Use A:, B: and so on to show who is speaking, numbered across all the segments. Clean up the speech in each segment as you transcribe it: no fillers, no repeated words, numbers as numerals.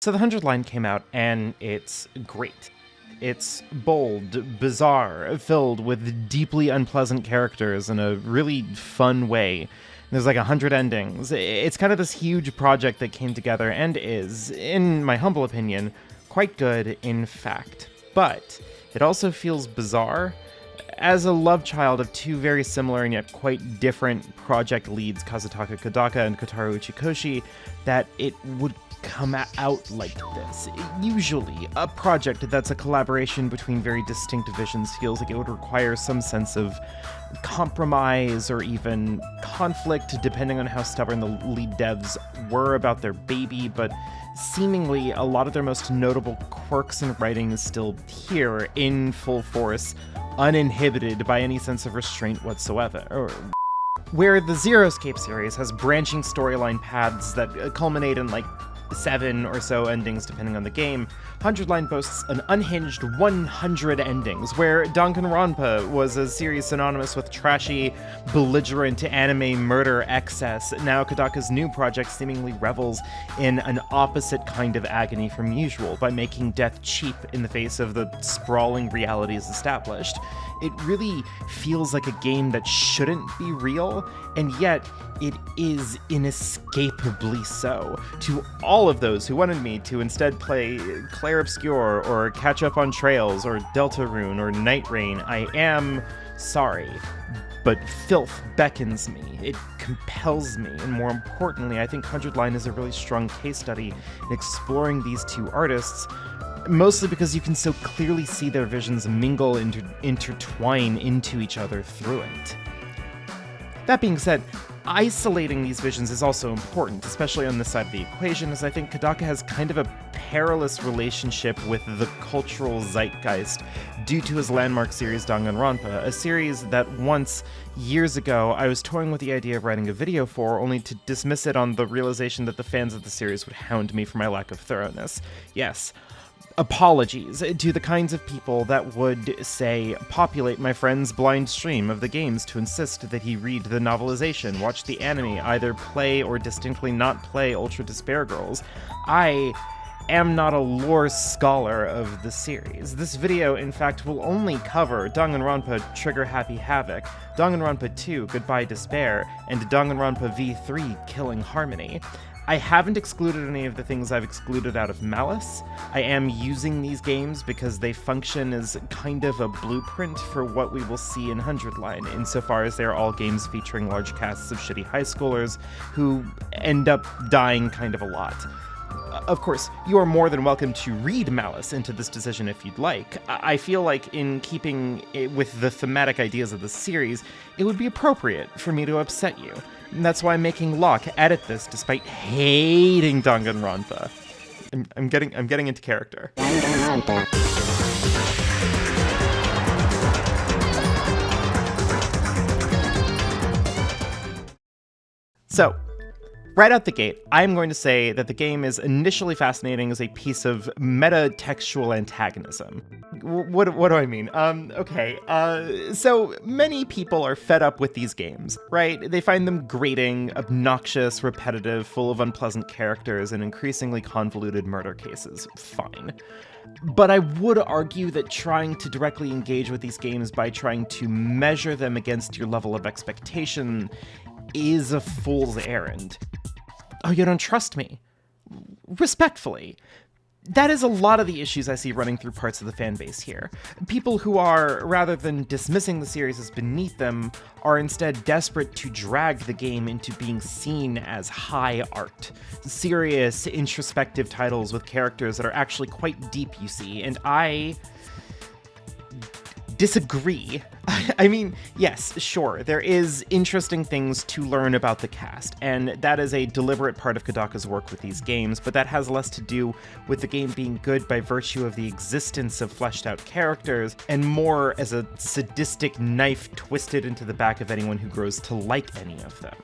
A: So the 100 line came out, and it's great. It's bold, bizarre, filled with deeply unpleasant characters in a really fun way. There's like 100 endings. It's kind of this huge project that came together and is, in my humble opinion, quite good in fact. But it also feels bizarre. As a love child of two very similar and yet quite different project leads, Kazutaka Kodaka and Kotaro Uchikoshi, that it would come out like this. Usually, a project that's a collaboration between very distinct visions feels like it would require some sense of compromise or even conflict, depending on how stubborn the lead devs were about their baby, but seemingly a lot of their most notable quirks in writing is still here in full force, uninhibited by any sense of restraint whatsoever. Where the Zero Escape series has branching storyline paths that culminate in like 7 or so endings depending on the game, 100 Line boasts an unhinged 100 endings, where Danganronpa was a series synonymous with trashy, belligerent anime murder excess. Now Kodaka's new project seemingly revels in an opposite kind of agony from usual by making death cheap in the face of the sprawling realities established. It really feels like a game that shouldn't be real, and yet it is inescapably so. To all of those who wanted me to instead play Clair Obscur or Catch Up on Trails or Deltarune or Night Rain, I am sorry. But Filth beckons me, it compels me, and more importantly, I think 100 Line is a really strong case study in exploring these two artists, mostly because you can so clearly see their visions mingle and intertwine into each other through it. That being said, isolating these visions is also important, especially on this side of the equation, as I think Kodaka has kind of a perilous relationship with the cultural zeitgeist due to his landmark series Danganronpa, a series that once, years ago, I was toying with the idea of writing a video for, only to dismiss it on the realization that the fans of the series would hound me for my lack of thoroughness. Yes, apologies to the kinds of people that would, say, populate my friend's blind stream of the games to insist that he read the novelization, watch the anime, either play or distinctly not play Ultra Despair Girls. I am not a lore scholar of the series. This video, in fact, will only cover Danganronpa Trigger Happy Havoc, Danganronpa 2 Goodbye Despair, and Danganronpa V3 Killing Harmony. I haven't excluded any of the things I've excluded out of malice. I am using these games because they function as kind of a blueprint for what we will see in 100 Line, insofar as they're all games featuring large casts of shitty high schoolers who end up dying kind of a lot. Of course, you are more than welcome to read malice into this decision if you'd like. I feel like in keeping it with the thematic ideas of the series, it would be appropriate for me to upset you. And that's why I'm making Locke edit this despite hating Danganronpa. I'm getting into character. So, right out the gate, I'm going to say that the game is initially fascinating as a piece of meta-textual antagonism. What do I mean? So many people are fed up with these games, right? They find them grating, obnoxious, repetitive, full of unpleasant characters, and increasingly convoluted murder cases. Fine. But I would argue that trying to directly engage with these games by trying to measure them against your level of expectation is a fool's errand. Oh, you don't trust me? Respectfully. That is a lot of the issues I see running through parts of the fan base here. People who are, rather than dismissing the series as beneath them, are instead desperate to drag the game into being seen as high art. Serious, introspective titles with characters that are actually quite deep, you see, and I disagree. I mean, yes, sure, there is interesting things to learn about the cast, and that is a deliberate part of Kodaka's work with these games, but that has less to do with the game being good by virtue of the existence of fleshed out characters, and more as a sadistic knife twisted into the back of anyone who grows to like any of them.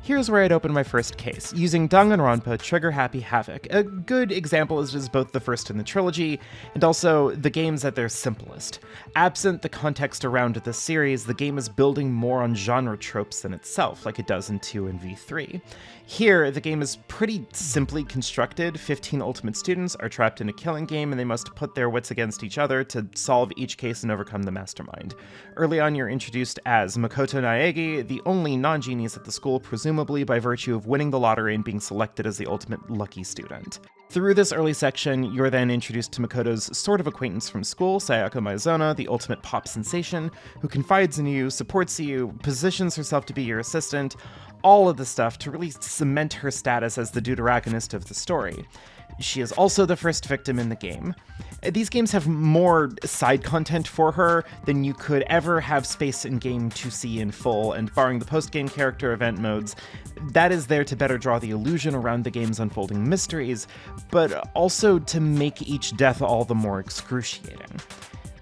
A: Here's where I'd open my first case, using Danganronpa Trigger Happy Havoc, a good example as it is both the first in the trilogy, and also the games at their simplest. Absent the context around this series, the game is building more on genre tropes than itself, like it does in 2 and V3. Here, the game is pretty simply constructed. 15 ultimate students are trapped in a killing game, and they must put their wits against each other to solve each case and overcome the mastermind. Early on, you're introduced as Makoto Naegi, the only non-genius at the school, presumably by virtue of winning the lottery and being selected as the ultimate lucky student. Through this early section, you're then introduced to Makoto's sort of acquaintance from school, Sayaka Maizona, the ultimate pop sensation, who confides in you, supports you, positions herself to be your assistant, all of the stuff to really cement her status as the deuteragonist of the story. She is also the first victim in the game. These games have more side content for her than you could ever have space in game to see in full, and barring the post-game character event modes, that is there to better draw the illusion around the game's unfolding mysteries, but also to make each death all the more excruciating.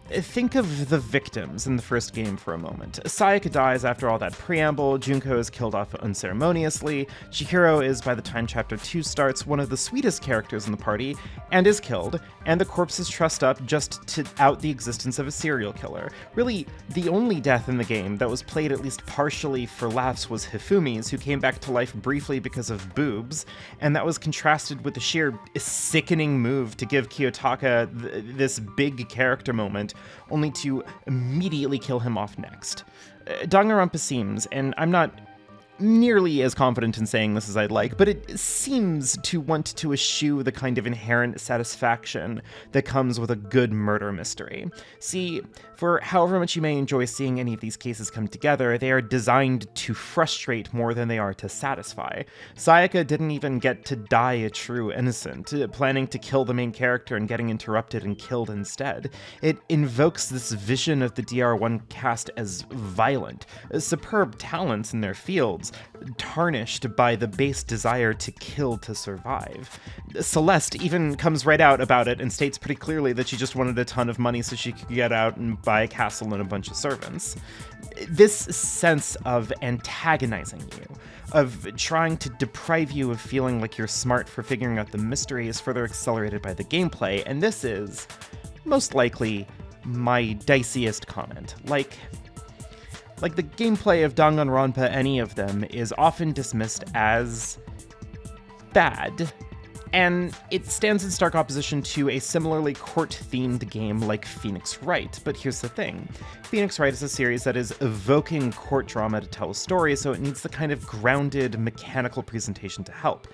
A: Think of the victims in the first game for a moment. Sayaka dies after all that preamble, Junko is killed off unceremoniously, Chihiro is, by the time Chapter 2 starts, one of the sweetest characters in the party, and is killed, and the corpse is trussed up just to out the existence of a serial killer. Really, the only death in the game that was played at least partially for laughs was Hifumi's, who came back to life briefly because of boobs, and that was contrasted with the sheer sickening move to give Kiyotaka this big character moment, only to immediately kill him off next. Danganronpa seems, and I'm not nearly as confident in saying this as I'd like, but it seems to want to eschew the kind of inherent satisfaction that comes with a good murder mystery. See, for however much you may enjoy seeing any of these cases come together, they are designed to frustrate more than they are to satisfy. Sayaka didn't even get to die a true innocent, planning to kill the main character and getting interrupted and killed instead. It invokes this vision of the DR1 cast as violent, superb talents in their fields, tarnished by the base desire to kill to survive. Celeste even comes right out about it and states pretty clearly that she just wanted a ton of money so she could get out and buy a castle and a bunch of servants. This sense of antagonizing you, of trying to deprive you of feeling like you're smart for figuring out the mystery, is further accelerated by the gameplay, and this is, most likely, my diciest comment. Like the gameplay of Danganronpa, any of them, is often dismissed as bad. And it stands in stark opposition to a similarly court-themed game like Phoenix Wright. But here's the thing. Phoenix Wright is a series that is evoking court drama to tell a story, so it needs the kind of grounded, mechanical presentation to help.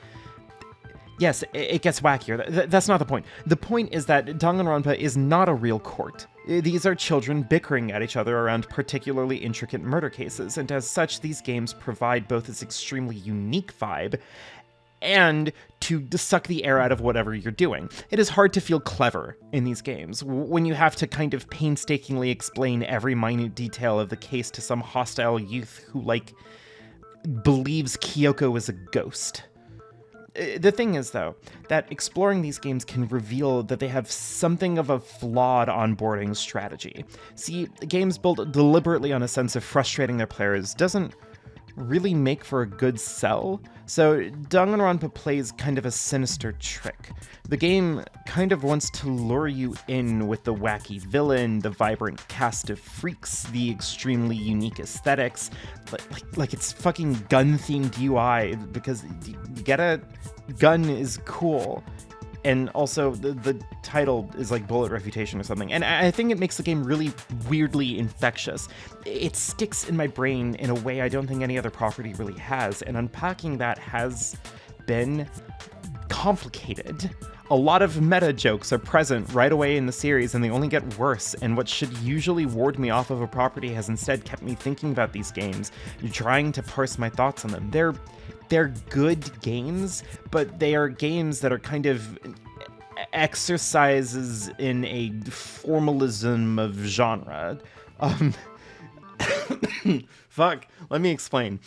A: Yes, it gets wackier. That's not the point. The point is that Danganronpa is not a real court. These are children bickering at each other around particularly intricate murder cases, and as such, these games provide both this extremely unique vibe and to suck the air out of whatever you're doing. It is hard to feel clever in these games when you have to kind of painstakingly explain every minute detail of the case to some hostile youth who, believes Kyoko is a ghost. The thing is, though, that exploring these games can reveal that they have something of a flawed onboarding strategy. See, games built deliberately on a sense of frustrating their players doesn't really make for a good sell, so Danganronpa plays kind of a sinister trick. The game kind of wants to lure you in with the wacky villain, the vibrant cast of freaks, the extremely unique aesthetics, like it's fucking gun-themed UI, because you get a gun is cool. And also, the title is like Bullet Reputation or something. And I think it makes the game really weirdly infectious. It sticks in my brain in a way I don't think any other property really has. And unpacking that has been complicated. A lot of meta jokes are present right away in the series, and they only get worse. And what should usually ward me off of a property has instead kept me thinking about these games, trying to parse my thoughts on them. They're good games, but they are games that are kind of exercises in a formalism of genre. Fuck, let me explain.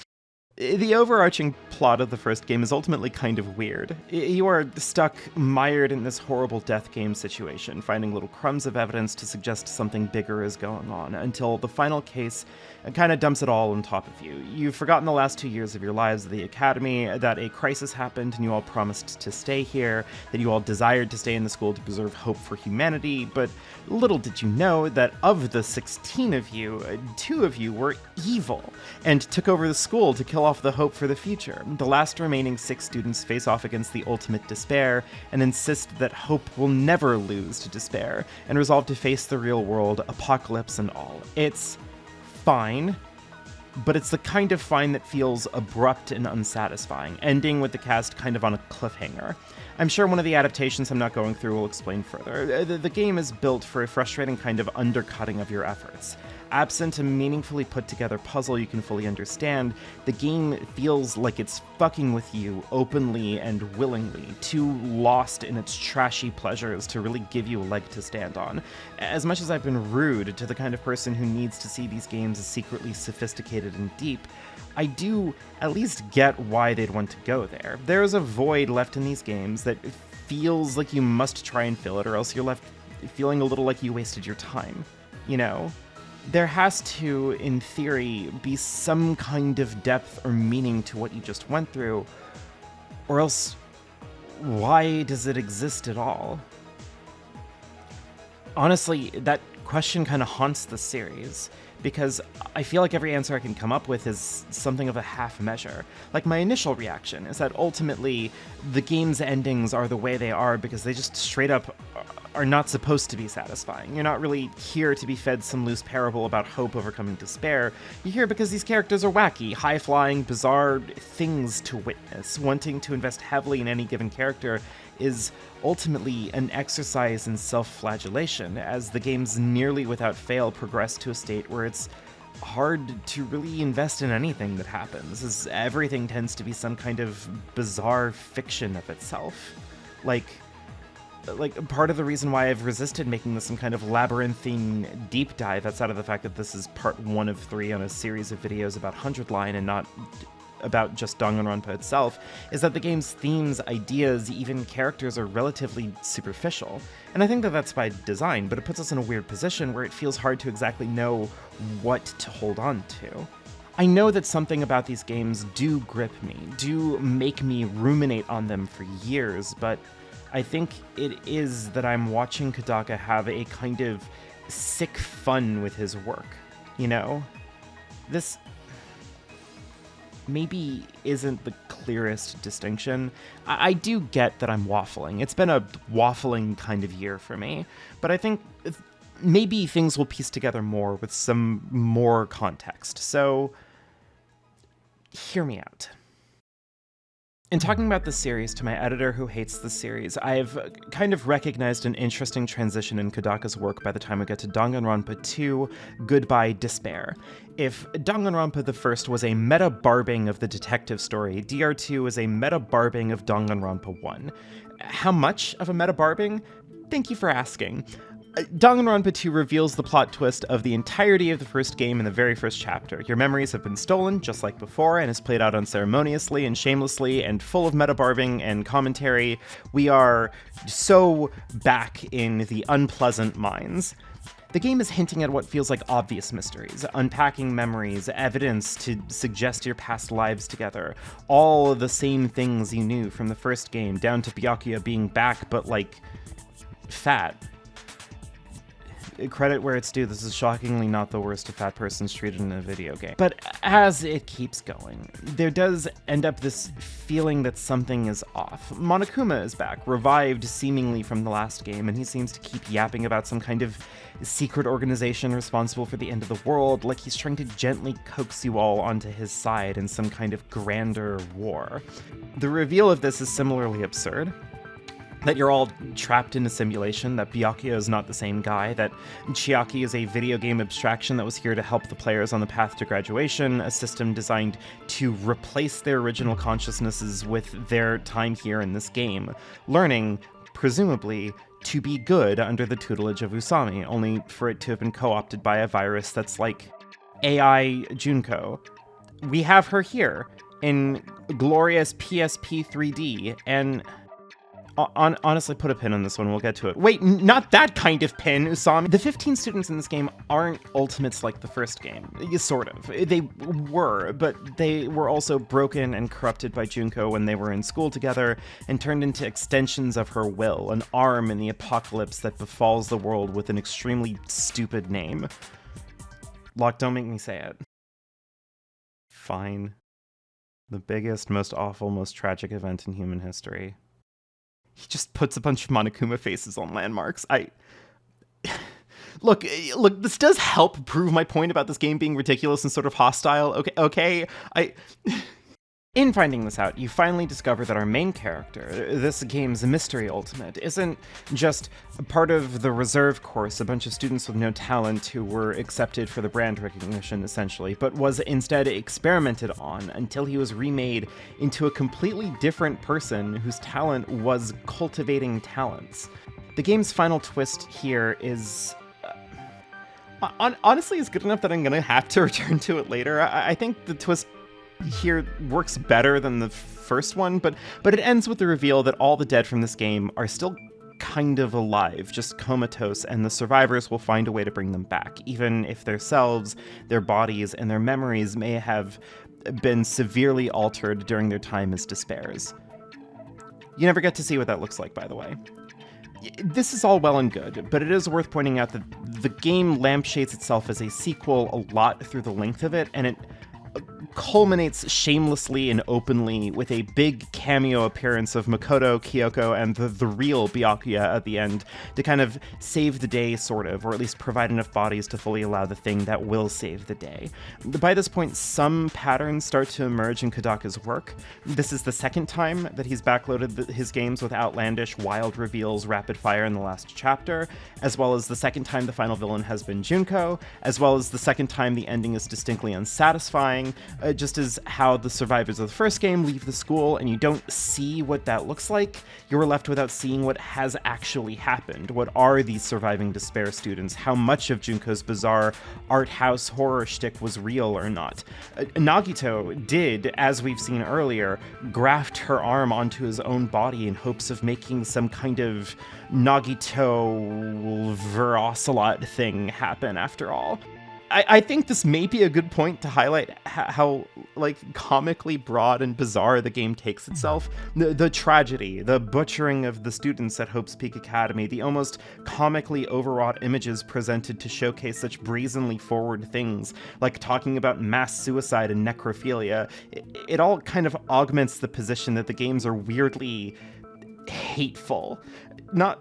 A: The overarching plot of the first game is ultimately kind of weird. You are stuck, mired in this horrible death game situation, finding little crumbs of evidence to suggest something bigger is going on, until the final case kind of dumps it all on top of you. You've forgotten the last 2 years of your lives at the academy, that a crisis happened and you all promised to stay here, that you all desired to stay in the school to preserve hope for humanity, but little did you know that of the 16 of you, 2 of you were evil, and took over the school to kill off the hope for the future. The last remaining 6 students face off against the ultimate despair and insist that hope will never lose to despair, and resolve to face the real world, apocalypse and all. It's fine, but it's the kind of fine that feels abrupt and unsatisfying, ending with the cast kind of on a cliffhanger. I'm sure one of the adaptations I'm not going through will explain further. The game is built for a frustrating kind of undercutting of your efforts. Absent a meaningfully put together puzzle you can fully understand, the game feels like it's fucking with you openly and willingly, too lost in its trashy pleasures to really give you a leg to stand on. As much as I've been rude to the kind of person who needs to see these games as secretly sophisticated and deep, I do at least get why they'd want to go there. There's a void left in these games that feels like you must try and fill it, or else you're left feeling a little like you wasted your time, you know? There has to, in theory, be some kind of depth or meaning to what you just went through, or else why does it exist at all? Honestly, that question kind of haunts the series, because I feel like every answer I can come up with is something of a half measure. Like, my initial reaction is that ultimately the game's endings are the way they are because they just straight up are not supposed to be satisfying. You're not really here to be fed some loose parable about hope overcoming despair. You're here because these characters are wacky, high-flying, bizarre things to witness. Wanting to invest heavily in any given character is ultimately an exercise in self-flagellation, as the games nearly without fail progress to a state where it's hard to really invest in anything that happens, as everything tends to be some kind of bizarre fiction of itself. Like, part of the reason why I've resisted making this some kind of labyrinthine deep dive, outside of the fact that this is part 1 of 3 on a series of videos about 100 Line and not about just Danganronpa itself, is that the game's themes, ideas, even characters are relatively superficial. And I think that that's by design, but it puts us in a weird position where it feels hard to exactly know what to hold on to. I know that something about these games do grip me, do make me ruminate on them for years, but I think it is that I'm watching Kodaka have a kind of sick fun with his work, you know? This maybe isn't the clearest distinction. I do get that I'm waffling. It's been a waffling kind of year for me, but I think maybe things will piece together more with some more context. So, hear me out. In talking about this series to my editor who hates the series, I've kind of recognized an interesting transition in Kodaka's work by the time we get to Danganronpa 2, Goodbye Despair. If Danganronpa the First was a meta-barbing of the detective story, DR2 is a meta-barbing of Danganronpa 1. How much of a meta-barbing? Thank you for asking. Danganronpa 2 reveals the plot twist of the entirety of the first game in the very first chapter. Your memories have been stolen, just like before, and is played out unceremoniously and shamelessly and full of meta-barbing and commentary. We are so back in the unpleasant mines. The game is hinting at what feels like obvious mysteries, unpacking memories, evidence to suggest your past lives together, all the same things you knew from the first game, down to Byakuya being back, but, like, fat. Credit where it's due, this is shockingly not the worst a fat person's treated in a video game. But as it keeps going, there does end up this feeling that something is off. Monokuma is back, revived seemingly from the last game, and he seems to keep yapping about some kind of secret organization responsible for the end of the world, like he's trying to gently coax you all onto his side in some kind of grander war. The reveal of this is similarly absurd. That you're all trapped in a simulation, that Byakuya is not the same guy, that Chiaki is a video game abstraction that was here to help the players on the path to graduation, a system designed to replace their original consciousnesses with their time here in this game, learning, presumably, to be good under the tutelage of Usami, only for it to have been co-opted by a virus that's like AI Junko. We have her here. in glorious PSP 3D, and honestly, put a pin on this one, we'll get to it. Wait, not that kind of pin, Usami. The 15 students in this game aren't ultimates like the first game. Sort of. They were, but they were also broken and corrupted by Junko when they were in school together, and turned into extensions of her will, an arm in the apocalypse that befalls the world with an extremely stupid name. Locke, don't make me say it. Fine. The biggest, most awful, most tragic event in human history. He just puts a bunch of Monokuma faces on landmarks. Look, this does help prove my point about this game being ridiculous and sort of hostile. Okay. In finding this out, you finally discover that our main character, this game's mystery ultimate, isn't just a part of the reserve course, a bunch of students with no talent who were accepted for the brand recognition, essentially, but was instead experimented on until he was remade into a completely different person whose talent was cultivating talents. The game's final twist here is honestly is good enough that I'm gonna have to return to it later. I think the twist here works better than the first one, but it ends with the reveal that all the dead from this game are still kind of alive, just comatose, and the survivors will find a way to bring them back, even if their selves, their bodies, and their memories may have been severely altered during their time as despairs. You never get to see what that looks like, by the way. This is all well and good, but it is worth pointing out that the game lampshades itself as a sequel a lot through the length of it, and it culminates shamelessly and openly with a big cameo appearance of Makoto, Kyoko, and the real Byakuya at the end to kind of save the day, sort of, or at least provide enough bodies to fully allow the thing that will save the day. By this point, some patterns start to emerge in Kodaka's work. This is the second time that he's backloaded his games with outlandish, wild reveals rapid fire in the last chapter, as well as the second time the final villain has been Junko, as well as the second time the ending is distinctly unsatisfying, just as how the survivors of the first game leave the school and you don't see what that looks like, you're left without seeing what has actually happened. What are these surviving despair students? How much of Junko's bizarre art house horror shtick was real or not? Nagito did, as we've seen earlier, graft her arm onto his own body in hopes of making some kind of Nagito Verocelot thing happen after all. I think this may be a good point to highlight how like comically broad and bizarre the game takes itself. The tragedy, the butchering of the students at Hope's Peak Academy, the almost comically overwrought images presented to showcase such brazenly forward things, like talking about mass suicide and necrophilia. It all kind of augments the position that the games are weirdly hateful. Not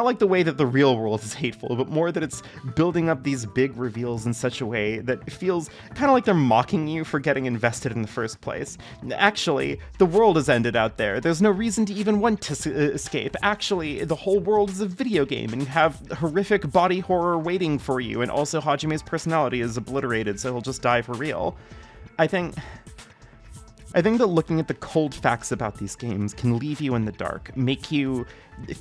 A: like the way that the real world is hateful, but more that it's building up these big reveals in such a way that feels kind of like they're mocking you for getting invested in the first place. Actually, the world has ended out there. There's no reason to even want to escape. Actually, the whole world is a video game, and you have horrific body horror waiting for you, and also Hajime's personality is obliterated, so he'll just die for real. I think that looking at the cold facts about these games can leave you in the dark, make you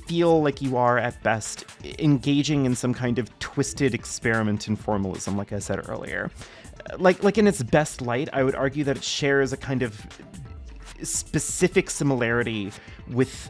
A: feel like you are, at best, engaging in some kind of twisted experiment in formalism, like I said earlier. Like in its best light, I would argue that it shares a kind of specific similarity with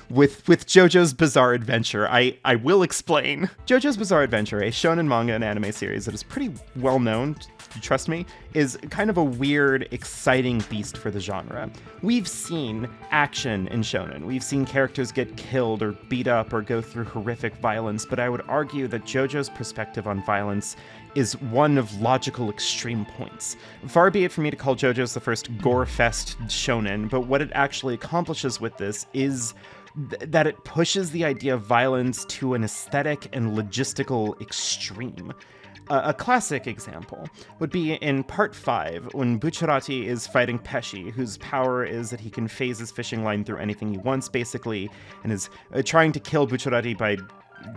A: JoJo's Bizarre Adventure. I will explain. JoJo's Bizarre Adventure, a shonen manga and anime series that is pretty well known, trust me, is kind of a weird, exciting beast for the genre. We've seen action in shonen. We've seen characters get killed or beat up or go through horrific violence, but I would argue that JoJo's perspective on violence is one of logical extreme points. Far be it for me to call JoJo's the first gore-fest shonen, but what it actually accomplishes with this is that it pushes the idea of violence to an aesthetic and logistical extreme. A classic example would be in Part 5, when Bucciarati is fighting Pesci, whose power is that he can phase his fishing line through anything he wants, basically, and is trying to kill Bucciarati by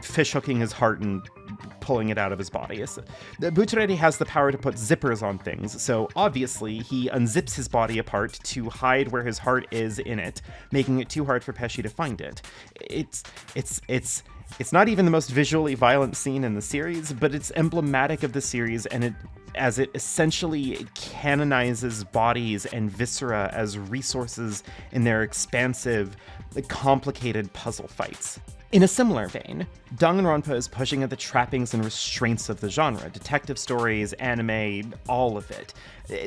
A: fish-hooking his heart and pulling it out of his body. Bucciarati has the power to put zippers on things, so obviously he unzips his body apart to hide where his heart is in it, making it too hard for Pesci to find it. It's It's not even the most visually violent scene in the series, but it's emblematic of the series, and as it essentially canonizes bodies and viscera as resources in their expansive, complicated puzzle fights. In a similar vein, Danganronpa is pushing at the trappings and restraints of the genre. Detective stories, anime, all of it.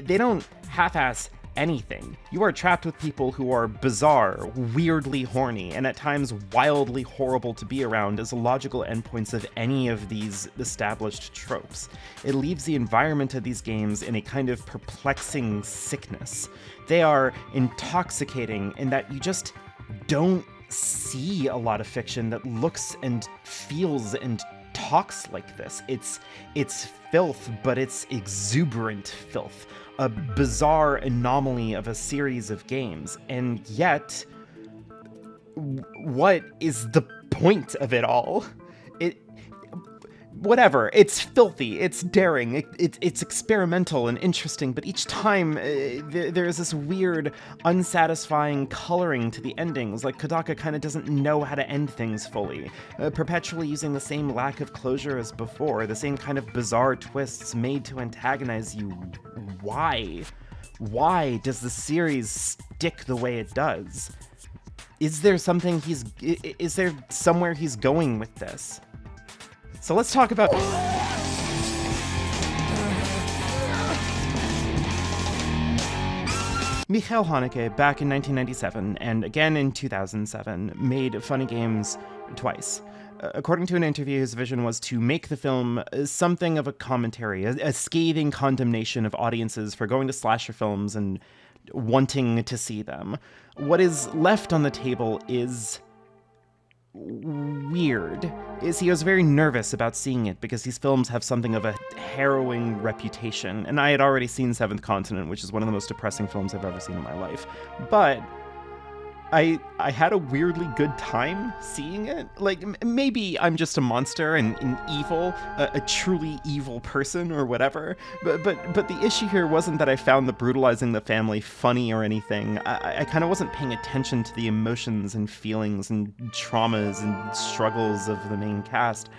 A: They don't half-ass anything. You are trapped with people who are bizarre, weirdly horny, and at times wildly horrible to be around as logical endpoints of any of these established tropes. It leaves the environment of these games in a kind of perplexing sickness. They are intoxicating in that you just don't see a lot of fiction that looks and feels and talks like this. It's filth, but it's exuberant filth. A bizarre anomaly of a series of games. And yet, what is the point of it all? Whatever, it's filthy, it's daring, it's experimental and interesting, but each time there's this weird, unsatisfying coloring to the endings, like Kodaka kind of doesn't know how to end things fully, perpetually using the same lack of closure as before, the same kind of bizarre twists made to antagonize you. Why? Why does the series stick the way it does? Is there something is there somewhere he's going with this? So let's talk about... Michael Haneke, back in 1997, and again in 2007, made Funny Games twice. According to an interview, his vision was to make the film something of a commentary, a scathing condemnation of audiences for going to slasher films and wanting to see them. What is left on the table is weird. He was very nervous about seeing it because these films have something of a harrowing reputation, and I had already seen Seventh Continent, which is one of the most depressing films I've ever seen in my life. But I had a weirdly good time seeing it. Like, maybe I'm just a monster and evil, a truly evil person or whatever. But the issue here wasn't that I found the brutalizing the family funny or anything. I kind of wasn't paying attention to the emotions and feelings and traumas and struggles of the main cast.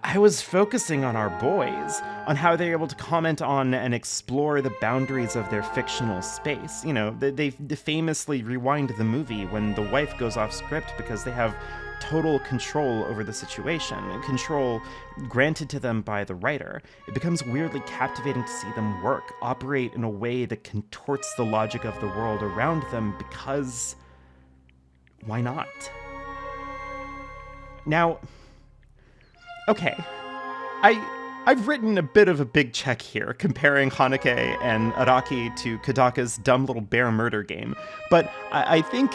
A: I was focusing on our boys, on how they're able to comment on and explore the boundaries of their fictional space. You know, they famously rewind the movie when the wife goes off script because they have total control over the situation, control granted to them by the writer. It becomes weirdly captivating to see them work, operate in a way that contorts the logic of the world around them because why not? Now, okay, I've written a bit of a big check here, comparing Haneke and Araki to Kodaka's dumb little bear murder game, but I think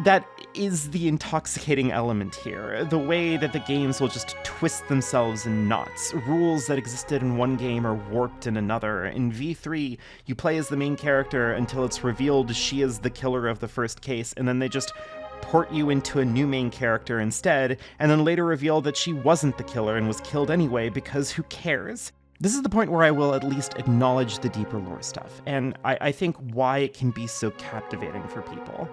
A: that is the intoxicating element here, the way that the games will just twist themselves in knots. Rules that existed in one game are warped in another. In V3, you play as the main character until it's revealed she is the killer of the first case, and then they just port you into a new main character instead, and then later reveal that she wasn't the killer and was killed anyway, because who cares? This is the point where I will at least acknowledge the deeper lore stuff, and I think why it can be so captivating for people.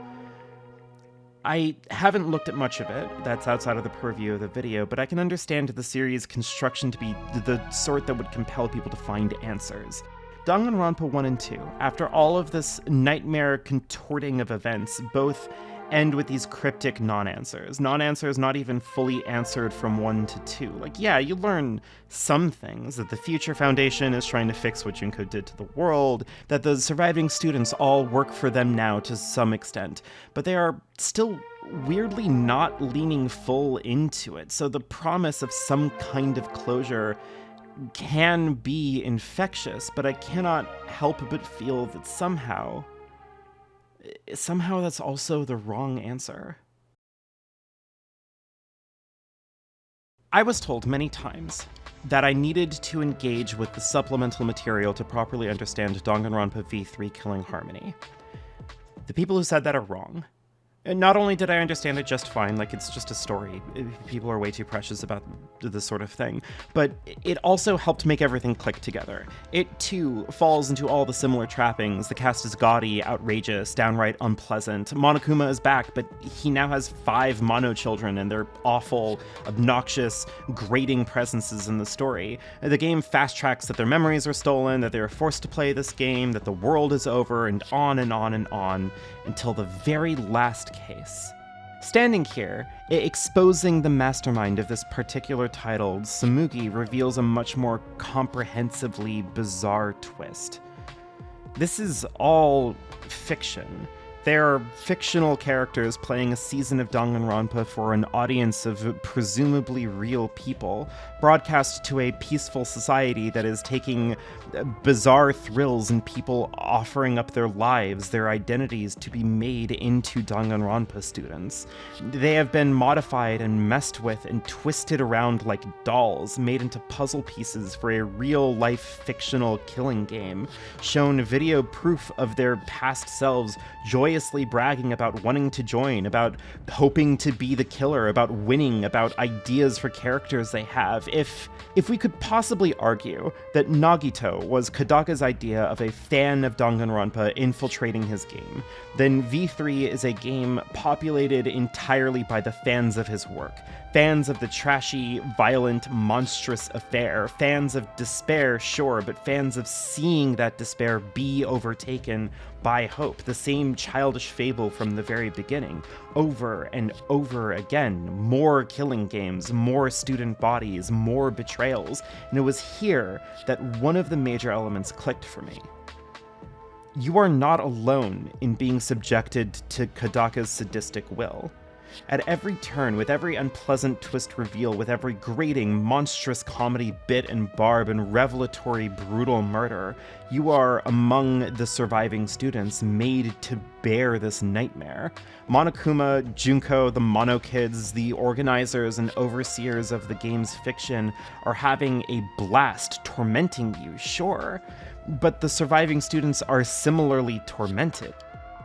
A: I haven't looked at much of it, that's outside of the purview of the video, but I can understand the series' construction to be the sort that would compel people to find answers. Danganronpa 1 and 2, after all of this nightmare contorting of events, both end with these cryptic non-answers. Non-answers not even fully answered from 1 to 2. Like, yeah, you learn some things, that the Future Foundation is trying to fix what Junko did to the world, that the surviving students all work for them now to some extent, but they are still weirdly not leaning full into it. So the promise of some kind of closure can be infectious, but I cannot help but feel that somehow that's also the wrong answer. I was told many times that I needed to engage with the supplemental material to properly understand Danganronpa V3 Killing Harmony. The people who said that are wrong. And not only did I understand it just fine, like it's just a story, people are way too precious about this sort of thing, but it also helped make everything click together. It too falls into all the similar trappings. The cast is gaudy, outrageous, downright unpleasant. Monokuma is back, but he now has 5 mono children, and they're awful, obnoxious, grating presences in the story. The game fast tracks that their memories are stolen, that they are forced to play this game, that the world is over, and on and on and on, until the very last case. Standing here, exposing the mastermind of this particular title, Tsumugi reveals a much more comprehensively bizarre twist. This is all fiction. There are fictional characters playing a season of Danganronpa for an audience of presumably real people, broadcast to a peaceful society that is taking bizarre thrills in people offering up their lives, their identities, to be made into Danganronpa students. They have been modified and messed with and twisted around like dolls, made into puzzle pieces for a real-life fictional killing game, shown video proof of their past selves joyously bragging about wanting to join, about hoping to be the killer, about winning, about ideas for characters they have. If we could possibly argue that Nagito was Kodaka's idea of a fan of Danganronpa infiltrating his game, then V3 is a game populated entirely by the fans of his work. Fans of the trashy, violent, monstrous affair. Fans of despair, sure, but fans of seeing that despair be overtaken by hope. The same childish fable from the very beginning. Over and over again. More killing games, more student bodies, more betrayals. And it was here that one of the major elements clicked for me. You are not alone in being subjected to Kodaka's sadistic will. At every turn, with every unpleasant twist reveal, with every grating, monstrous comedy bit and barb and revelatory, brutal murder, you are among the surviving students made to bear this nightmare. Monokuma, Junko, the Mono Kids, the organizers and overseers of the game's fiction are having a blast, tormenting you, sure, but the surviving students are similarly tormented.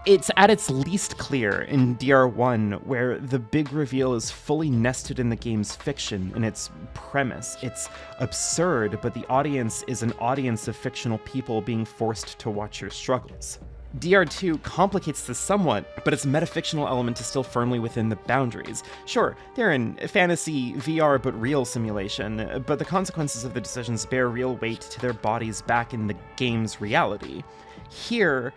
A: It's at its least clear in DR1, where the big reveal is fully nested in the game's fiction, in its premise. It's absurd, but the audience is an audience of fictional people being forced to watch your struggles. DR2 complicates this somewhat, but its metafictional element is still firmly within the boundaries. Sure, they're in fantasy, VR, but real simulation, but the consequences of the decisions bear real weight to their bodies back in the game's reality. Here,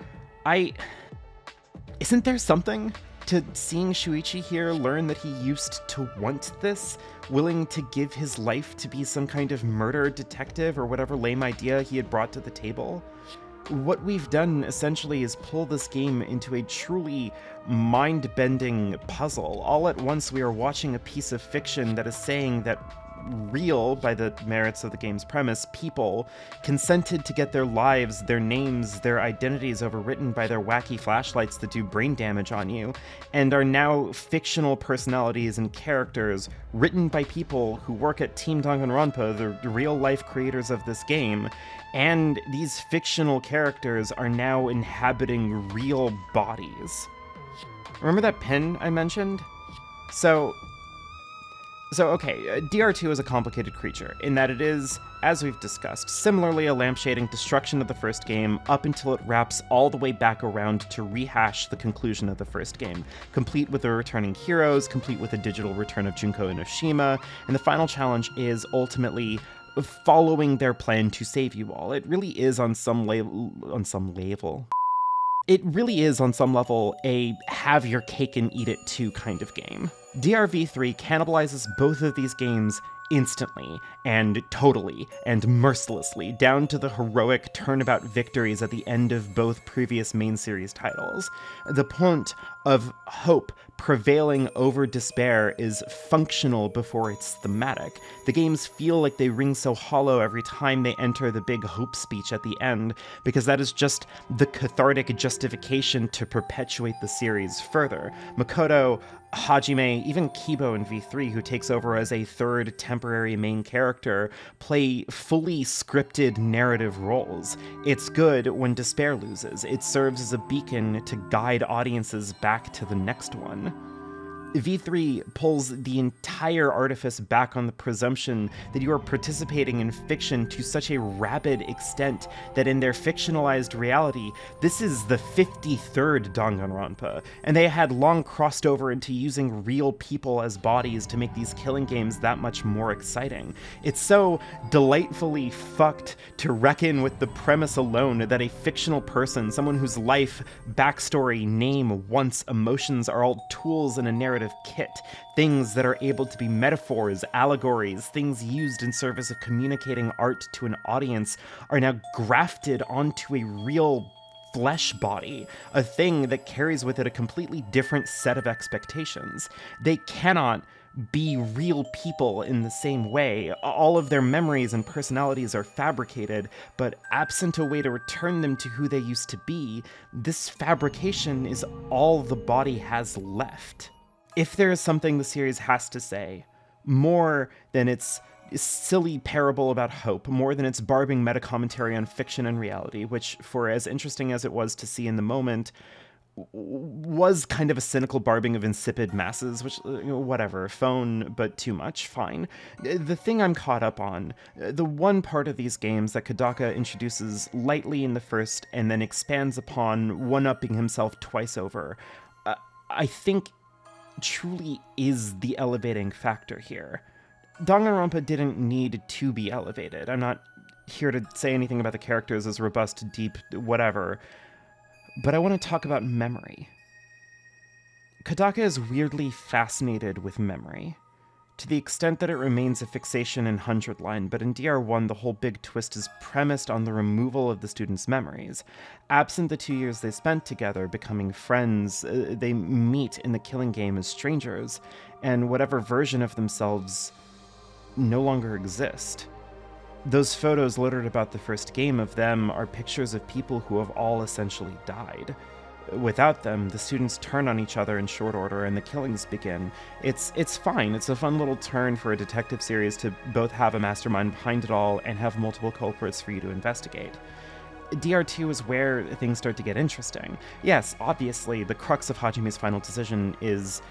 A: Isn't there something to seeing Shuichi here learn that he used to want this, willing to give his life to be some kind of murder detective or whatever lame idea he had brought to the table? What we've done essentially is pull this game into a truly mind-bending puzzle. All at once we are watching a piece of fiction that is saying that real, by the merits of the game's premise, people consented to get their lives, their names, their identities overwritten by their wacky flashlights that do brain damage on you, and are now fictional personalities and characters written by people who work at Team Danganronpa, the real-life creators of this game, and these fictional characters are now inhabiting real bodies. Remember that pin I mentioned? So okay, DR2 is a complicated creature, in that it is, as we've discussed, similarly a lampshading destruction of the first game up until it wraps all the way back around to rehash the conclusion of the first game, complete with the returning heroes, complete with a digital return of Junko Inoshima, and the final challenge is ultimately following their plan to save you all. It really is on some level. It really is, on some level, a have your cake and eat it too kind of game. DRV3 cannibalizes both of these games instantly and totally and mercilessly, down to the heroic turnabout victories at the end of both previous main series titles. The point of hope prevailing over despair is functional before it's thematic. The games feel like they ring so hollow every time they enter the big hope speech at the end, because that is just the cathartic justification to perpetuate the series further. Makoto Hajime, even Kibo in V3, who takes over as a third temporary main character, play fully scripted narrative roles. It's good when despair loses. It serves as a beacon to guide audiences back to the next one. V3 pulls the entire artifice back on the presumption that you are participating in fiction to such a rabid extent that in their fictionalized reality, this is the 53rd Danganronpa, and they had long crossed over into using real people as bodies to make these killing games that much more exciting. It's so delightfully fucked to reckon with the premise alone that a fictional person, someone whose life, backstory, name, wants, emotions are all tools in a narrative kit, things that are able to be metaphors, allegories, things used in service of communicating art to an audience, are now grafted onto a real flesh body, a thing that carries with it a completely different set of expectations. They cannot be real people in the same way. All of their memories and personalities are fabricated, but absent a way to return them to who they used to be, this fabrication is all the body has left. If there is something the series has to say, more than its silly parable about hope, more than its barbing meta-commentary on fiction and reality, which, for as interesting as it was to see in the moment, was kind of a cynical barbing of insipid masses, which, whatever, phone, but too much, fine. The thing I'm caught up on, the one part of these games that Kodaka introduces lightly in the first and then expands upon, one-upping himself twice over, I think truly is the elevating factor here. Danganronpa didn't need to be elevated. I'm not here to say anything about the characters as robust, deep, whatever, but I want to talk about memory. Kodaka is weirdly fascinated with memory, to the extent that it remains a fixation in 100 Line, but in DR1 the whole big twist is premised on the removal of the students' memories. Absent the 2 years they spent together, becoming friends, they meet in the killing game as strangers, and whatever version of themselves no longer exist. Those photos littered about the first game of them are pictures of people who have all essentially died. Without them, the students turn on each other in short order and the killings begin. It's fine. It's a fun little turn for a detective series to both have a mastermind behind it all and have multiple culprits for you to investigate. DR2 is where things start to get interesting. Yes, obviously, the crux of Hajime's final decision is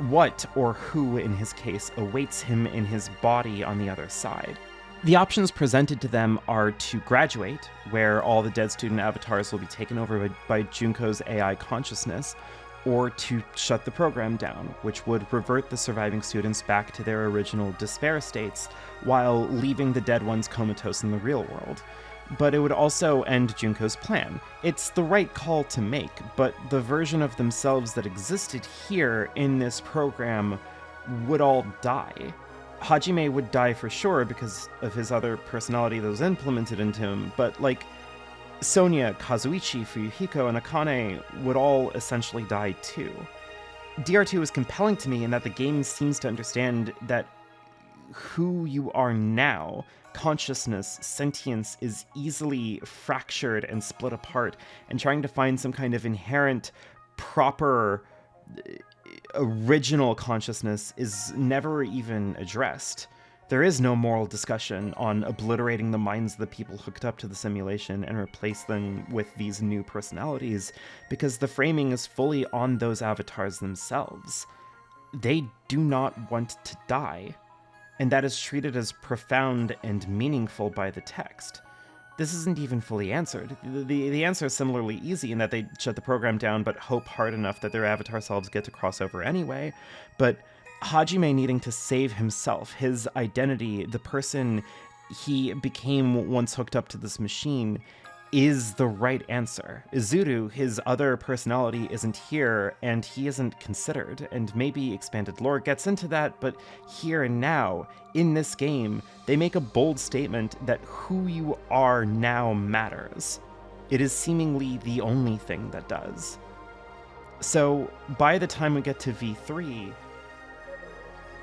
A: what, or who in his case, awaits him in his body on the other side. The options presented to them are to graduate, where all the dead student avatars will be taken over by Junko's AI consciousness, or to shut the program down, which would revert the surviving students back to their original despair states, while leaving the dead ones comatose in the real world. But it would also end Junko's plan. It's the right call to make, but the version of themselves that existed here in this program would all die. Hajime would die for sure because of his other personality that was implemented into him, but like Sonia, Kazuichi, Fuyuhiko, and Akane would all essentially die too. DR2 is compelling to me in that the game seems to understand that who you are now, consciousness, sentience, is easily fractured and split apart, and trying to find some kind of inherent, proper, original consciousness is never even addressed. There is no moral discussion on obliterating the minds of the people hooked up to the simulation and replace them with these new personalities, because the framing is fully on those avatars themselves. They do not want to die, and that is treated as profound and meaningful by the text. This isn't even fully answered. The answer is similarly easy in that they shut the program down but hope hard enough that their avatar selves get to cross over anyway. But Hajime needing to save himself, his identity, the person he became once hooked up to this machine, is the right answer. Izuru, his other personality, isn't here, and he isn't considered, and maybe expanded lore gets into that, but here and now, in this game, they make a bold statement that who you are now matters. It is seemingly the only thing that does. So, by the time we get to V3,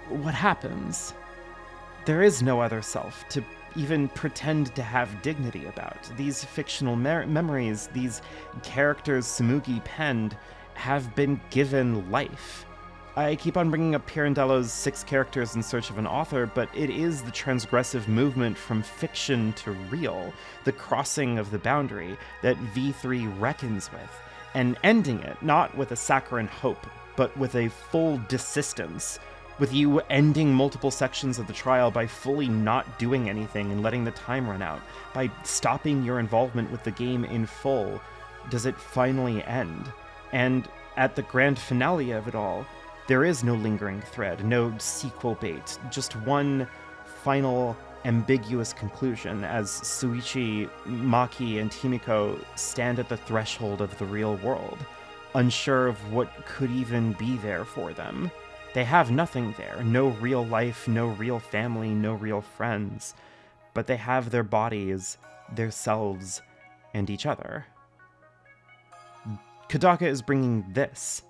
A: what happens? There is no other self to even pretend to have dignity about. These fictional memories, these characters Tsumugi penned, have been given life. I keep on bringing up Pirandello's 6 characters in search of an author, but it is the transgressive movement from fiction to real, the crossing of the boundary that V3 reckons with, and ending it not with a saccharine hope, but with a full desistance, with you ending multiple sections of the trial by fully not doing anything and letting the time run out, by stopping your involvement with the game in full. Does it finally end? And at the grand finale of it all, there is no lingering thread, no sequel bait, just one final ambiguous conclusion as Suichi, Maki, and Himiko stand at the threshold of the real world, unsure of what could even be there for them. They have nothing there, no real life, no real family, no real friends, but they have their bodies, their selves, and each other. Kodaka is bringing this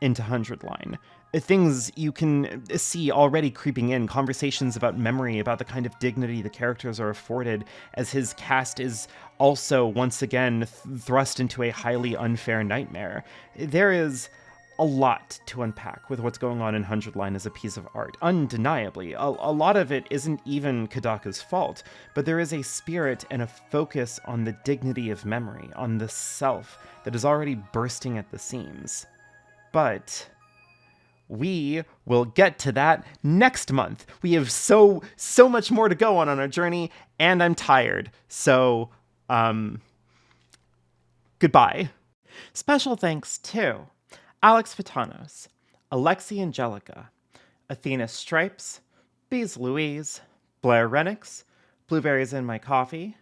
A: into 100 Line. Things you can see already creeping in, conversations about memory, about the kind of dignity the characters are afforded, as his cast is also once again thrust into a highly unfair nightmare. There is a lot to unpack with what's going on in 100 Line as a piece of art. Undeniably, a lot of it isn't even Kodaka's fault, but there is a spirit and a focus on the dignity of memory, on the self that is already bursting at the seams. But we will get to that next month. We have so much more to go on our journey, and I'm tired. So, goodbye. Special thanks to Alex Vitanos, Alexi Angelica, Athena Stripes, Bees Louise, Blair Renix, Blueberries in My Coffee,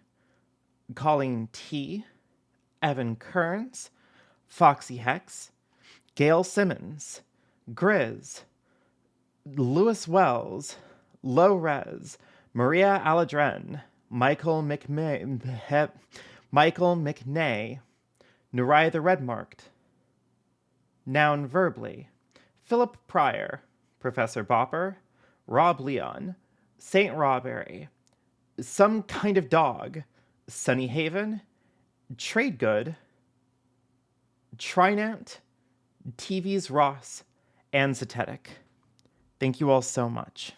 A: Colleen T, Evan Kearns, Foxy Hex, Gail Simmons, Grizz, Lewis Wells, Low Res, Maria Aladren, Michael McNay, Nurai the Redmarked, Noun Verbally, Philip Pryor, Professor Bopper, Rob Leon, Saint Rawberry, Some Kind of Dog, Sunny Haven, Trade Good, Trinant, TV's Ross, and Zetetic. Thank you all so much.